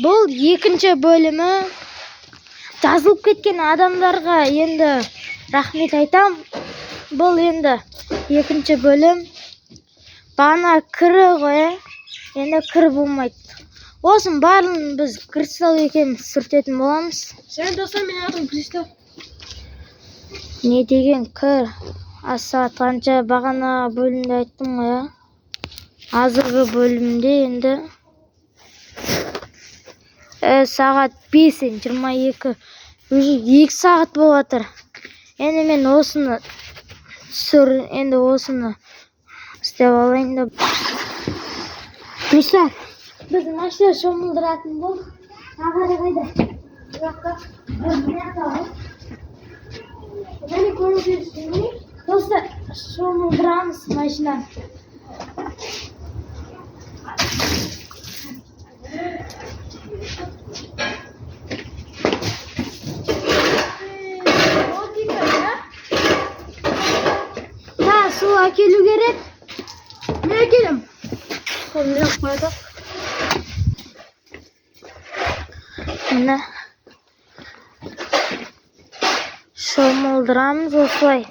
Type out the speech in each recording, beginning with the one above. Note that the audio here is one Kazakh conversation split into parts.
Бұл екінші бөлімі. Жазылып кеткен адамдарға енді рахмет айтам. Бұл енді екінші бөлім. Бана кірі ғой, енді кірі болмайды. Осын барын біз кристалл екеніміз сүртетін боламыз. Сен достар, мен атым Кристалл. Не деген кір? Аз сағат қанша бағана бөлімде айттым ғой. Азырғы бөлімде енді сағат 5:22. Уже 2 сағат болып жатыр. Енді мен осыны істеп алайын да. Достар, біз машина шомылдыратын болдық. Ағары қайда? Жаққа. Және көріп жүрсің. Достар, шомылдырамыз машинаны. Су әкелу керек. Мен әкелем. Қолымды қойдық. Міне шомылдырамыз осылай.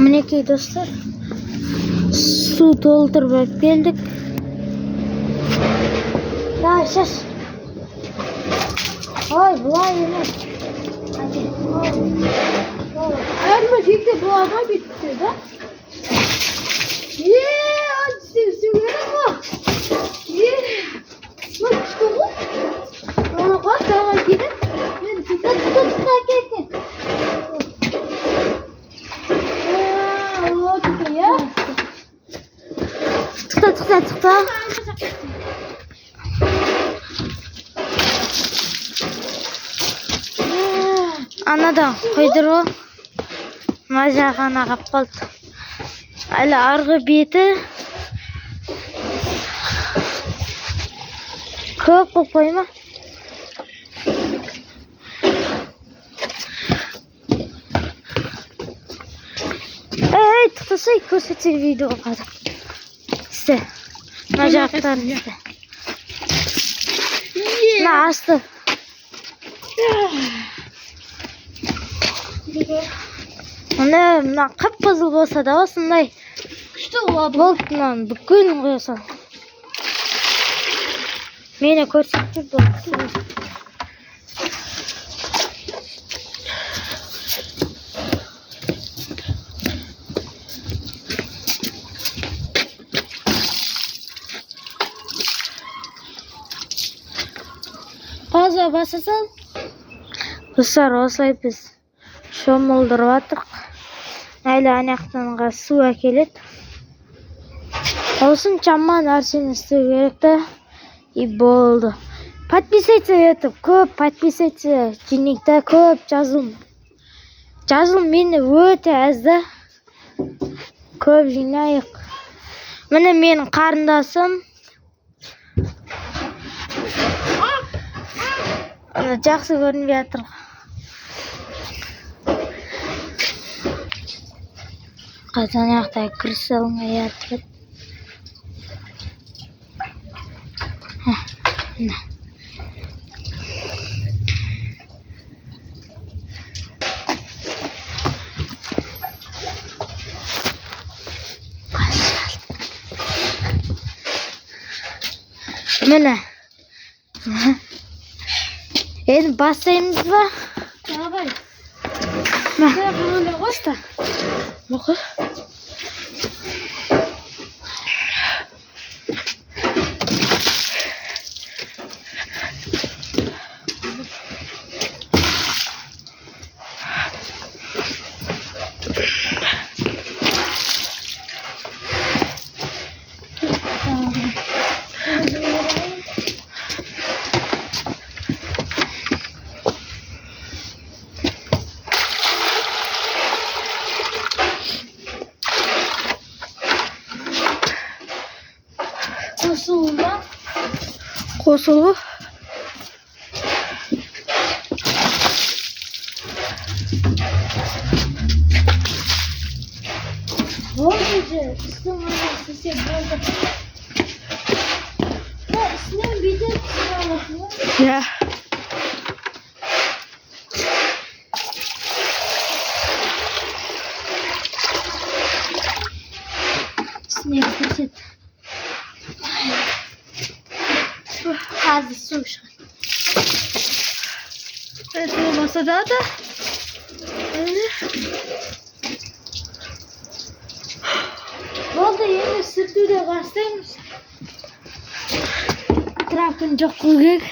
Мінекей достар, су толтырып алып келдік. Давай, шаш. Ой, бұлай емес. Ayarıma çekti bu adam bitti de. Hadi sevgilim bu. Bak işte bu. Ona bak daha gidin. Tut gel. O tutuyor ya. Tıkla. Анадан қойдыру. Мына ғана қап қалды. Әлі арғы беті көп қып қойма. Тұқтасай көрсетсек видеоға қадыр. Істе. Мына жақтарын істе. Мына асты. Мына қып-қызыл болса да осындай болтынан бүкіл қойса. Мені көрсетіп болды. Пауза баса сал. Достар, осылай біз шомылдырып жатырық. Әлі анаяқтанға су әкеледі. Осын жаман нәрсені істеу керек та. И болды. Подписаться етіп, көп подписаться жинекті көп жазылым. Жазылым мені өте әзді. Көп жинайық. Міне менің қарындасым. Жақсы көрінбей жатыр. Қазан аяқтай кристаллыңа ятып. Міне. Енді бастаймыз ба? Давай. Баста. Мұқы. Қосылу. Болды же, үстің ғана сесе болды. бүйтіп аласың ба? Иә. Снег көрсет. Қазір су шығады. Су басада да. Болды, енді сүртуді бастаймыз. Трактың жоқ қылу керек.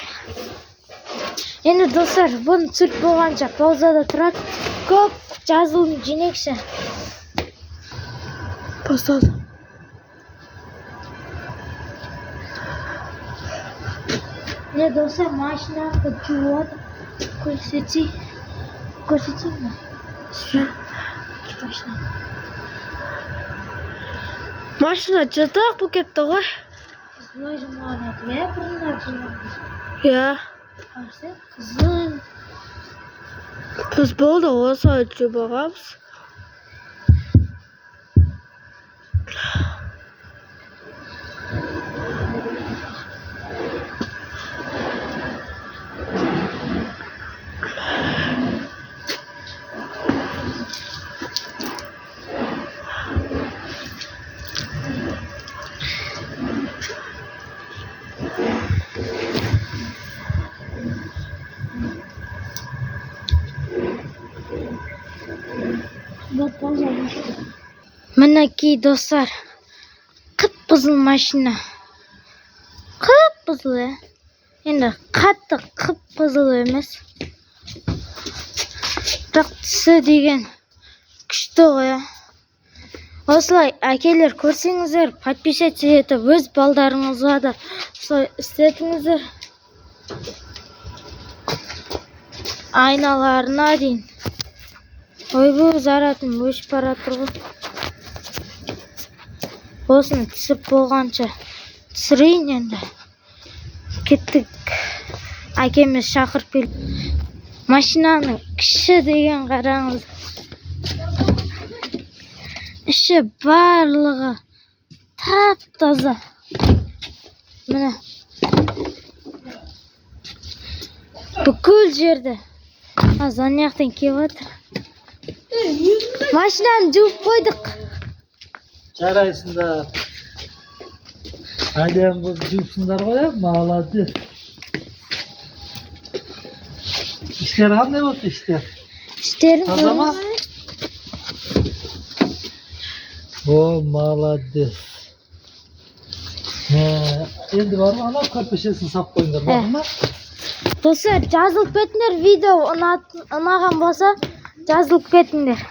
Енді достар, бұны сүрт болғанша паузада тұрады. Көп жазылым жинекші. Басталды. Не достар, машинамды жуып көрсетейін бе? Машина жатақ бұл кетті ғой. Былай жұмаған еді, иә, бұрында жұмаған. Иә. Қарсы, қызыл. Біз болды осы өтіп бағамыз. Мінекей достар, қып-қызыл машина. Қып-қызыл, е. Енді қатты қып-қызыл емес. Бірақ түсі деген күшті ғой. Осылай әкелер көрсеңіздер, подписаться етіп, өз балдарыңызға да осылай істетіңіздер. Айналарына дейін. Ойбу, заратым өшіп бара тұр ғой. Осыны түсіп болғанша түсірейін енді. Кеттік. Әкеміз шақырып келіп. Машинаның кіші деген қараңыз. Іші барлығы тап-таза. Міне. Бүкіл жерді. Занияқтан келіп отыр. Машинаны жуып қойдық. Жарайсыңдар. Әдем қыз жуыпсыңдар ғой, молодец. İşler қандай болды işler? Іштерін Таза ма? О, молодец. Енді бар ма, ана көрпешесін сап қойыңдар, бар ма? Достар, жазылып кетіңдер, видео ұнаған болса жазылып кетіңдер.